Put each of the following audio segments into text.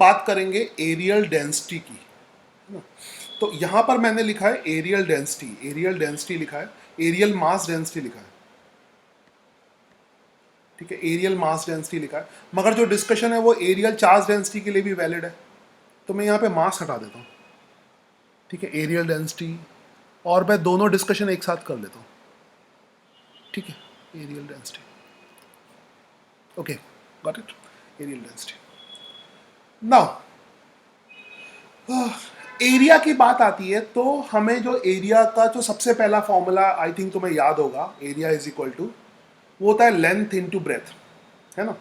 बात करेंगे aerial density की, है ना। तो यहाँ पर मैंने लिखा है एरियल डेंसिटी, एरियल डेंसिटी लिखा है, एरियल मास डेंसिटी लिखा है, ठीक है, एरियल मास डेंसिटी लिखा है। मगर जो डिस्कशन है वो एरियल चार्ज डेंसिटी के लिए भी वैलिड है, तो मैं यहाँ पे मास हटा देता हूँ, ठीक है, एरियल डेंसिटी, और मैं दोनों डिस्कशन एक साथ कर लेता हूँ, ठीक है, areal density, okay, got it, areal density. Now area की बात आती है तो हमें जो एरिया का जो सबसे पहला फॉर्मूला आई थिंक तुम्हें याद होगा, एरिया इज इक्वल टू, वो होता है लेंथ इनटू ब्रेथ, है ना।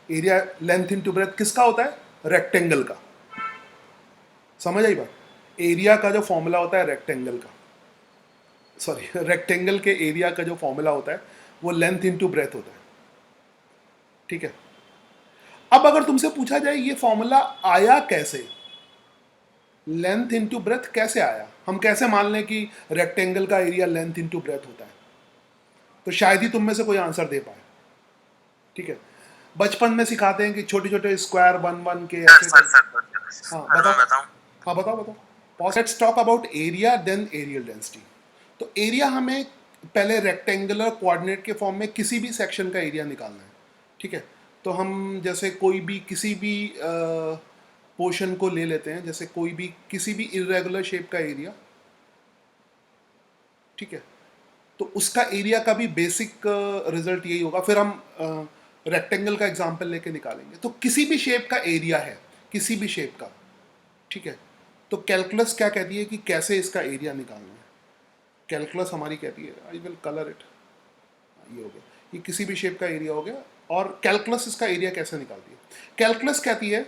एरिया लेंथ इनटू ब्रेथ किसका होता है? रेक्टेंगल का। समझ आई बात? एरिया का जो फॉर्मूला होता है रेक्टेंगल का, सॉरी रेक्टेंगल के एरिया का जो फॉर्मूला होता है वो लेंथ इनटू ब्रेथ होता है, ठीक है। अब अगर तुमसे पूछा जाए ये फॉर्मूला आया कैसे, लेंथ इनटू ब्रेथ कैसे आया, हम कैसे मान लें कि रेक्टेंगल का एरिया लेंथ इनटू ब्रेथ होता है, तो शायद ही तुम में से कोई आंसर दे पाए, ठीक है। बचपन में सिखाते हैं कि छोटे छोटे स्क्वायर बन बन के ऐसे हाँ बताओ, हाँ बताओ बताओ। Let's talk about area then areal density. तो एरिया हमें पहले रेक्टेंगुलर कोऑर्डिनेट के फॉर्म में किसी भी सेक्शन का एरिया निकालना है, ठीक है। तो हम जैसे कोई भी किसी भी पोर्शन को ले लेते हैं, जैसे कोई भी किसी भी इरेगुलर शेप का एरिया, ठीक है, तो उसका एरिया का भी बेसिक रिजल्ट यही होगा। फिर हम रेक्टेंगल का एग्जांपल लेके निकालेंगे। तो किसी भी शेप का एरिया है, किसी भी शेप का, ठीक है, तो कैलकुलस क्या कहती है कि कैसे इसका एरिया निकालना है। कैलकुलस हमारी कहती है, आई विल कलर इट, ये हो गया, ये किसी भी शेप का एरिया हो गया। और कैलकुलस इसका एरिया कैसे निकालती है? कैलकुलस कहती है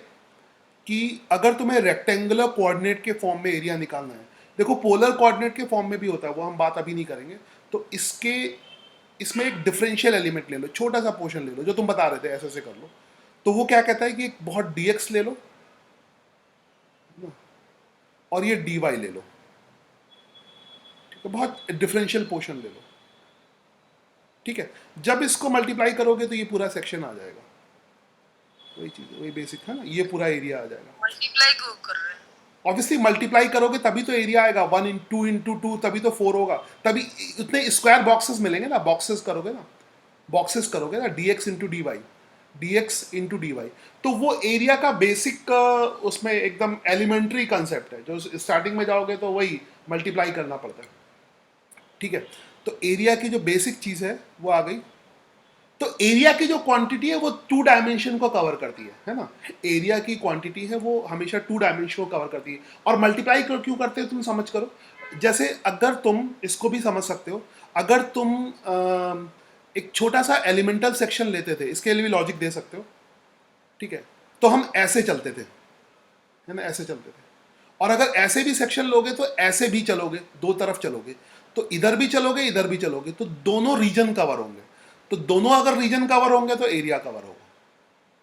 कि अगर तुम्हें रेक्टेंगुलर कोऑर्डिनेट के फॉर्म में एरिया निकालना है, देखो पोलर कोऑर्डिनेट के फॉर्म में भी होता है, वो हम बात अभी नहीं करेंगे। तो इसके इसमें एक डिफरेंशियल एलिमेंट ले लो, छोटा सा पोर्शन ले लो, जो तुम बता रहे थे ऐसे ऐसे कर लो। तो वो क्या कहता है कि एक बहुत dx ले लो और ये dy ले लो, ठीक है, बहुत डिफरेंशियल पोर्शन ले लो, ठीक है। जब इसको मल्टीप्लाई करोगे तो ये पूरा सेक्शन आ जाएगा, वही चीज, वही बेसिक है ना, ये पूरा एरिया आ जाएगा। मल्टीप्लाई क्यों कर रहे हैं? ऑब्वियसली मल्टीप्लाई करोगे तभी तो एरिया आएगा, 1 इंटू 2 तभी तो 4 होगा, तभी उतने स्क्वायर बॉक्सेस मिलेंगे ना, बॉक्सेस करोगे ना, बॉक्सेस करोगे ना, dx into D Y, dx into D Y. तो वो एरिया का बेसिक उसमें एकदम एलिमेंट्री कंसेप्ट है, जो स्टार्टिंग में जाओगे तो वही मल्टीप्लाई करना पड़ता है, ठीक है। तो एरिया की जो बेसिक चीज़ है वो आ गई। तो एरिया की जो क्वांटिटी है वो 2 डायमेंशन को कवर करती है ना। एरिया की क्वांटिटी है वो हमेशा 2 डायमेंशन को कवर करती है। और मल्टीप्लाई क्यों करते हो तुम समझ करो। जैसे अगर तुम इसको भी समझ सकते हो, अगर तुम एक छोटा सा एलिमेंटल सेक्शन लेते थे, इसके लिए भी लॉजिक दे सकते हो, ठीक है। तो हम ऐसे चलते थे, है ना, ऐसे चलते थे। और अगर ऐसे भी सेक्शन लोगे तो ऐसे भी चलोगे, दो तरफ चलोगे, तो इधर भी चलोगे इधर भी चलोगे, तो दोनों रीजन कवर होंगे। तो दोनों अगर रीजन कवर होंगे तो एरिया कवर होगा,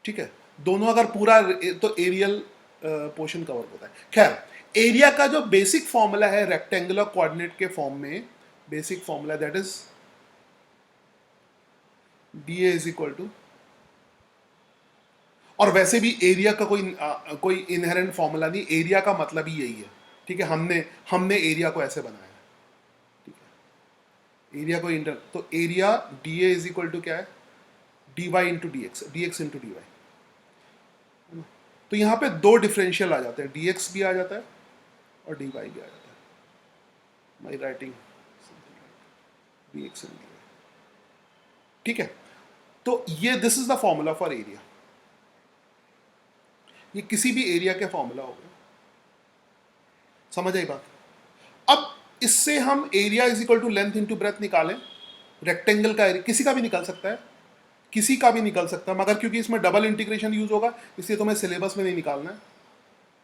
ठीक है। दोनों अगर पूरा, तो एरियल पोर्शन कवर होता है। खैर, एरिया का जो बेसिक फॉर्मूला है रेक्टेंगुलर कोऑर्डिनेट के फॉर्म में, basic formula that is D A is equal to, और वैसे भी एरिया का कोई इनहेरेंट फॉर्मूला नहीं, एरिया का मतलब ही यही है, ठीक है। हमने हमने एरिया को ऐसे बनाया है, ठीक है। एरिया को इंटर, तो area D A is equal to क्या है, D Y into D X, D X into D Y. तो यहाँ पे दो डिफरेंशियल आ जाते हैं, डी एक्स भी आ जाता है और डी वाई भी आ जाता है। My writing D X and D Y, ठीक है। तो ये this is the formula for area, ये किसी भी एरिया के फॉर्मूला हो गए। समझ आई बात? अब इससे हम area is equal to length into breadth निकालें। रेक्टेंगल का एरिया किसी का भी निकल सकता है, किसी का भी निकल सकता है, मगर क्योंकि इसमें डबल इंटीग्रेशन यूज होगा इसलिए तुम्हें सिलेबस में नहीं निकालना है।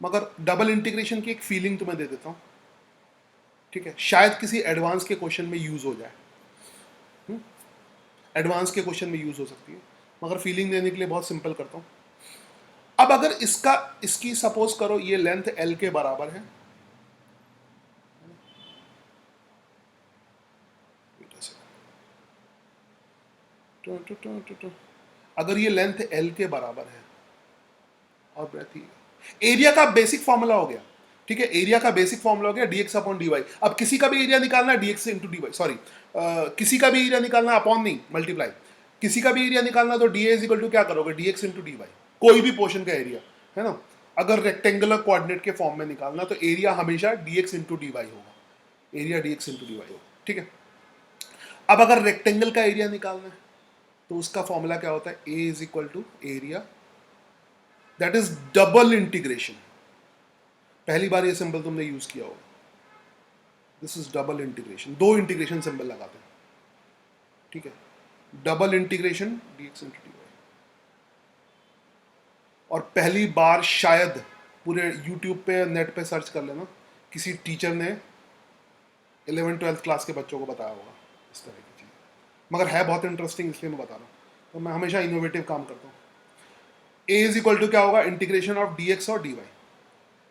मगर डबल इंटीग्रेशन की एक फीलिंग तुम्हें दे देता हूँ, ठीक है, शायद किसी एडवांस के क्वेश्चन में यूज हो जाए, एडवांस के क्वेश्चन में यूज हो सकती है, मगर फीलिंग देने के लिए बहुत सिंपल करता हूँ। अब अगर इसकी सपोज करो ये लेंथ एल के बराबर है, अगर ये लेंथ एल के बराबर है और ब्रेथ ही, एरिया का बेसिक फॉर्मूला हो गया, ठीक है, एरिया का बेसिक फॉर्मूला हो गया dx अपॉन dy। अब किसी का भी एरिया निकालना है dx इंटू dy, सॉरी किसी का भी एरिया निकालना अपॉन नहीं मल्टीप्लाई, किसी का भी एरिया निकालना तो dA इज इक्वल टू क्या करोगे dx इंटू dy, कोई भी पोर्शन का एरिया है ना। अगर रेक्टेंगुलर कोऑर्डिनेट के फॉर्म में निकालना तो एरिया हमेशा dx इंटू dy होगा, एरिया dx इंटू dy होगा, ठीक है। अब अगर रेक्टेंगल का एरिया निकालना है तो उसका फॉर्मूला क्या होता है, a is equal to area that is double integration, पहली बार ये सिंबल तुमने यूज किया होगा, दिस इज डबल इंटीग्रेशन, दो इंटीग्रेशन सिंबल लगाते हैं, ठीक है, double integration dx into dy। और पहली बार शायद पूरे यूट्यूब पे नेट पे सर्च कर लेना, किसी टीचर ने 11th-12th क्लास के बच्चों को बताया होगा इस तरह की चीज़, मगर है बहुत इंटरेस्टिंग इसलिए मैं बता रहा हूँ, तो मैं हमेशा इनोवेटिव काम करता हूँ। a इज इक्वल टू क्या होगा, इंटीग्रेशन ऑफ dx और dy,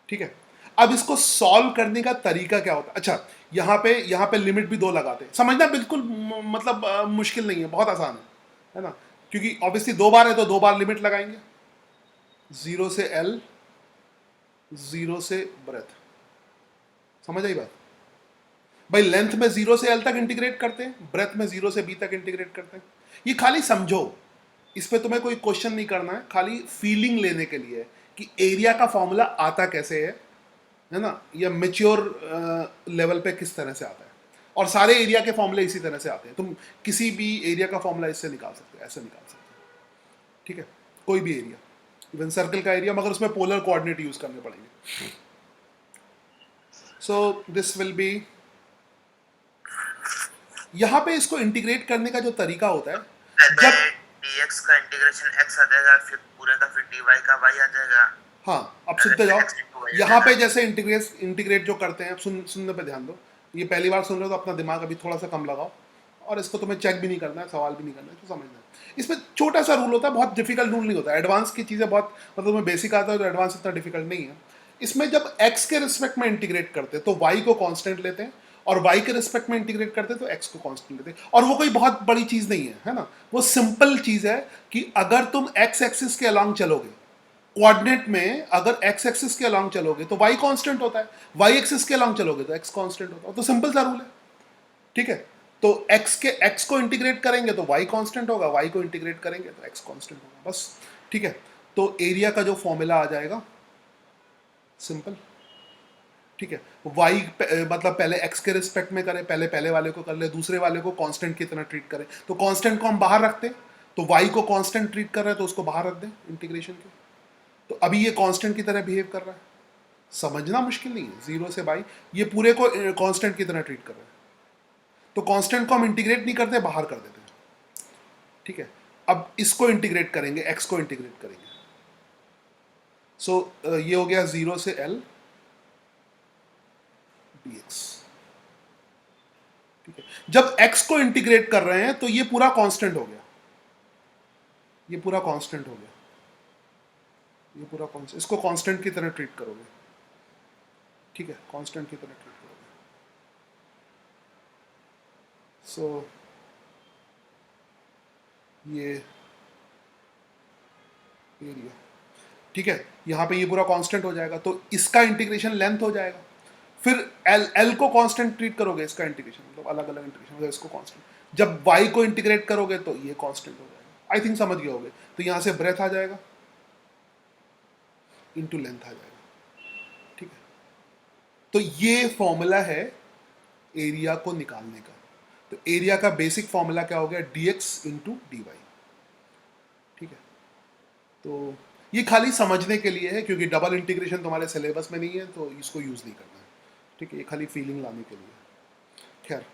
ठीक है। अब इसको सॉल्व करने का तरीका क्या होता है, अच्छा यहाँ पे लिमिट भी दो लगाते हैं, समझना बिल्कुल मतलब मुश्किल नहीं है, बहुत आसान है ना, क्योंकि ऑब्वियसली दो बार है तो दो बार लिमिट लगाएंगे, 0 से l, 0 से ब्रेथ, समझ आई बात। भाई लेंथ में 0 से l तक इंटीग्रेट करते हैं, ब्रेथ में 0 से b तक इंटीग्रेट करते हैं, ये खाली समझो, इस पे तुम्हें कोई क्वेश्चन नहीं करना है, खाली फीलिंग लेने के लिए कि एरिया का फॉर्मूला आता कैसे है ना, या मेच्योर लेवल पे किस तरह से आता है, और सारे एरिया के फॉर्मूले इसी तरह से आते हैं, तुम किसी भी एरिया का फॉर्मूला इससे निकाल सकते हो, ऐसे निकाल सकते हो, ठीक है, कोई भी एरिया, इवन सर्कल का एरिया, मगर उसमें पोलर कोऑर्डिनेट यूज करने पड़ेंगे। सो दिस विल बी, यहाँ पे इसको इंटीग्रेट करने का जो तरीका होता है, जब dx का इंटीग्रेशन x आ जाएगा, फिर पूरे का फिर dy का y आ जाएगा। हाँ, अब सुनते जाओ, यहाँ पे जैसे इंटीग्रेट जो करते हैं, सुनने पे ध्यान दो, ये पहली बार सुन रहे हो तो अपना दिमाग अभी थोड़ा सा कम लगाओ, और इसको तुम्हें चेक भी नहीं करना है, सवाल भी नहीं करना है, तो समझना है। इसमें छोटा सा रूल होता है, बहुत डिफिकल्ट रूल नहीं होता, एडवांस की चीज़ें बहुत, मतलब तुम्हें बेसिक आता है तो एडवांस इतना डिफिकल्ट नहीं है। इसमें जब x के रिस्पेक्ट में इंटीग्रेट करते हैं तो y को कांस्टेंट लेते हैं, और y के रिस्पेक्ट में इंटीग्रेट करते हैं तो x को कांस्टेंट लेते हैं, और वो कोई बहुत बड़ी चीज़ नहीं है ना, वो सिंपल चीज़ है कि अगर तुम x एक्सिस के अलॉन्ग चलोगे, कोऑर्डिनेट में अगर x एक्सिस के अलॉन्ग चलोगे तो y कांस्टेंट होता है, y एक्सिस के अलॉन्ग चलोगे तो x कांस्टेंट होता है, तो सिंपल सा रूल है, ठीक है। तो x को इंटीग्रेट करेंगे तो y कांस्टेंट होगा, y को इंटीग्रेट करेंगे तो x कांस्टेंट होगा, बस, ठीक है। तो एरिया का जो फॉर्मूला आ जाएगा सिंपल, ठीक है, y मतलब पहले x के रिस्पेक्ट में करें, पहले वाले को कर ले, दूसरे वाले को कांस्टेंट की तरह ट्रीट करें, तो कांस्टेंट को हम बाहर रखते हैं, तो y को कांस्टेंट ट्रीट कर रहे हैं तो उसको बाहर रख दें इंटीग्रेशन के, तो अभी ये कांस्टेंट की तरह बिहेव कर रहा है, समझना मुश्किल नहीं है, 0 से बाई ये पूरे को कांस्टेंट की तरह ट्रीट कर रहा है, तो कांस्टेंट को हम इंटीग्रेट नहीं करते, बाहर कर देते हैं, ठीक है। अब इसको इंटीग्रेट करेंगे, x को इंटीग्रेट करेंगे, सो ये हो गया 0 से l dx, ठीक है। जब x को इंटीग्रेट कर रहे हैं तो ये पूरा कांस्टेंट हो गया, ये पूरा कांस्टेंट हो गया, ये पूरा कांस्टेंट, इसको कांस्टेंट की तरह ट्रीट करोगे, ठीक है, कांस्टेंट की तरह ट्रीट करोगे, सो ये एरिया, ठीक है, यहाँ पे ये पूरा कांस्टेंट हो जाएगा, तो इसका इंटीग्रेशन लेंथ हो जाएगा, फिर एल को कांस्टेंट ट्रीट करोगे, इसका इंटीग्रेशन मतलब अलग अलग इंटीग्रेशन होगा, इसको कांस्टेंट, जब y को इंटीग्रेट करोगे तो ये कांस्टेंट हो जाएगा, आई थिंक समझ गए होगे, तो यहाँ से ब्रेथ आ जाएगा इनटू लेंथ आ जाएगा, ठीक है। तो ये फॉर्मूला है एरिया को निकालने का, तो एरिया का बेसिक फॉर्मूला क्या हो गया, dx इंटू dy, ठीक है। तो ये खाली समझने के लिए है, क्योंकि डबल इंटीग्रेशन तुम्हारे सिलेबस में नहीं है तो इसको यूज़ नहीं करना है, ठीक है, ये खाली फीलिंग लाने के लिए। खैर,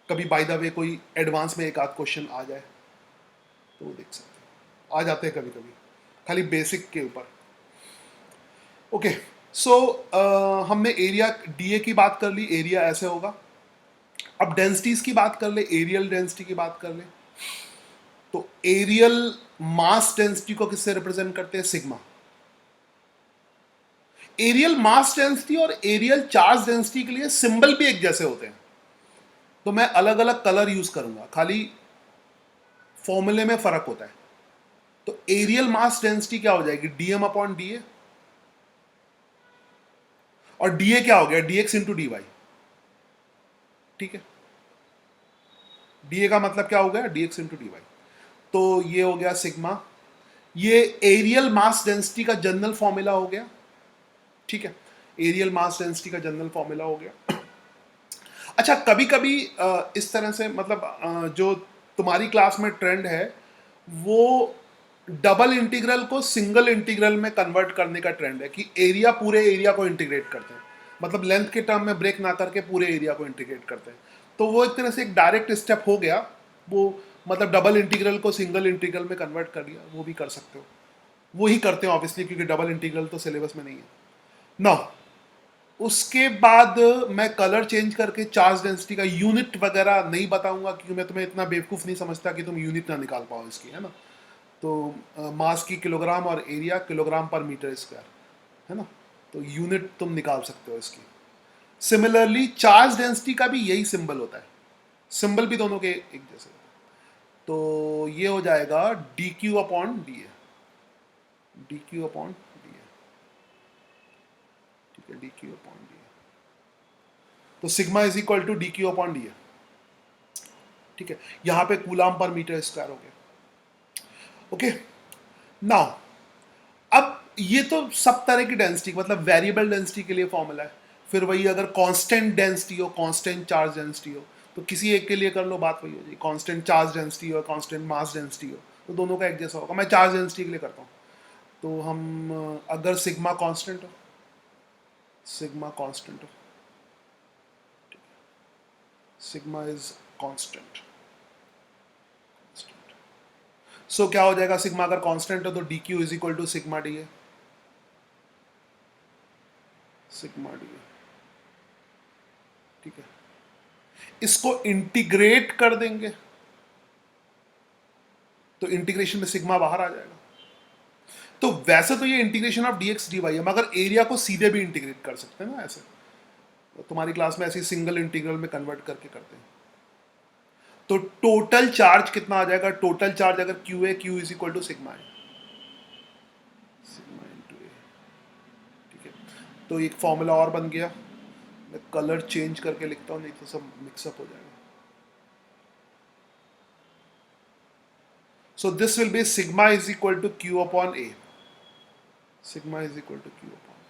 कभी बाय द वे कोई एडवांस में एक आध क्वेश्चन आ जाए तो वो देख सकते हैं, आ जाते हैं कभी कभी, खाली बेसिक के ऊपर। ओके, सो हमने एरिया डीए की बात कर ली, एरिया ऐसे होगा। अब डेंसिटीज की बात कर ले, एरियल डेंसिटी की बात कर ले, तो एरियल मास डेंसिटी को किससे रिप्रेजेंट करते हैं, सिग्मा। एरियल मास डेंसिटी और एरियल चार्ज डेंसिटी के लिए सिंबल भी एक जैसे होते हैं, तो मैं अलग अलग कलर यूज करूंगा, खाली फॉर्मूले में फर्क होता है। तो एरियल मास डेंसिटी क्या हो जाएगी, डीएम अपॉन डी ए, और डी ए क्या हो गया, D X into D Y, ठीक है। डी ए का मतलब क्या हो गया, D X into D Y. तो ये हो गया सिग्मा, ये एरियल मास डेंसिटी का जनरल फॉर्मूला हो गया, ठीक है। एरियल मास डेंसिटी का जनरल फॉर्मूला हो गया। अच्छा, कभी कभी इस तरह से मतलब जो तुम्हारी क्लास में ट्रेंड है वो डबल इंटीग्रल को सिंगल इंटीग्रल में कन्वर्ट करने का ट्रेंड है, कि एरिया पूरे एरिया को इंटीग्रेट करते हैं, मतलब लेंथ के टर्म में ब्रेक ना करके पूरे एरिया को इंटीग्रेट करते हैं। तो वो एक तरह से एक डायरेक्ट स्टेप हो गया, वो मतलब डबल इंटीग्रल को सिंगल इंटीग्रल में कन्वर्ट कर लिया, वो भी कर सकते हो, वो ही करते हो ऑब्वियसली, क्योंकि डबल इंटीग्रल तो सिलेबस में नहीं है ना। उसके बाद मैं कलर चेंज करके चार्ज डेंसिटी का यूनिट वगैरह नहीं बताऊंगा, क्योंकि मैं तुम्हें इतना बेवकूफ़ नहीं समझता कि तुम यूनिट ना निकाल पाओ इसकी, है ना। तो मास की किलोग्राम और एरिया किलोग्राम पर मीटर स्क्वायर, है ना, तो यूनिट तुम निकाल सकते हो इसकी। सिमिलरली चार्ज डेंसिटी का भी यही सिंबल होता है, सिंबल भी दोनों के एक जैसे होते हैं। तो ये हो जाएगा D Q upon D A, D Q upon D A, ठीक है, D Q upon D A. तो sigma is equal to D Q upon D A, ठीक है। यहां पे कूलाम पर मीटर स्क्वायर हो गया, ओके। नाउ अब ये तो सब तरह की डेंसिटी, मतलब वेरिएबल डेंसिटी के लिए फॉर्मूला है। फिर वही अगर कांस्टेंट डेंसिटी हो, कांस्टेंट चार्ज डेंसिटी हो, तो किसी एक के लिए कर लो, बात वही हो जाएगी। कांस्टेंट चार्ज डेंसिटी हो, कांस्टेंट मास डेंसिटी हो, तो दोनों का एक जैसा होगा। मैं चार्ज डेंसिटी के लिए करता हूँ, तो हम अगर सिग्मा कांस्टेंट हो, सिग्मा कांस्टेंट हो, सिग्मा इज कांस्टेंट, सो क्या हो जाएगा, सिग्मा अगर कांस्टेंट हो तो D Q is equal to sigma D A, sigma D A, ठीक है। इसको इंटीग्रेट कर देंगे तो इंटीग्रेशन में सिग्मा बाहर आ जाएगा। तो वैसे तो ये integration of DX D Y है, मगर एरिया को सीधे भी इंटीग्रेट कर सकते हैं ना ऐसे, तो तुम्हारी क्लास में ऐसे सिंगल इंटीग्रल में कन्वर्ट करके करते हैं। तो टोटल चार्ज कितना आ जाएगा, टोटल चार्ज अगर क्यू है, Q is equal to sigma है, सिग्मा इंटू ए, ठीक है। तो एक फॉर्मूला और बन गया, मैं कलर चेंज करके लिखता हूँ, नहीं तो सब मिक्सअप हो जाएगा। So this will be sigma is equal to q upon a, sigma is equal to q upon a।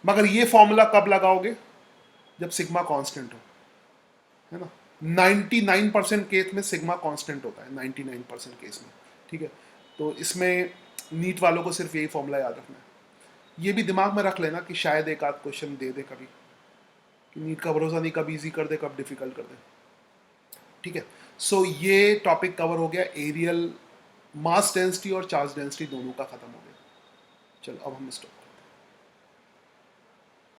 मगर ये फॉर्मूला कब लगाओगे, जब सिग्मा कांस्टेंट हो, है ना। 99% केस में सिग्मा कांस्टेंट होता है, 99% केस में, ठीक है। तो इसमें नीट वालों को सिर्फ यही फॉर्मूला याद रखना है। ये भी दिमाग में रख लेना कि शायद एक आध क्वेश्चन दे दे कभी, कि नीट का भरोसा नहीं, कब इजी कर दे कब डिफिकल्ट कर दे, ठीक है। सो ये टॉपिक कवर हो गया, एरियल मास डेंसिटी और चार्ज डेंसिटी दोनों का खत्म हो गया। चलो अब हम स्टॉप।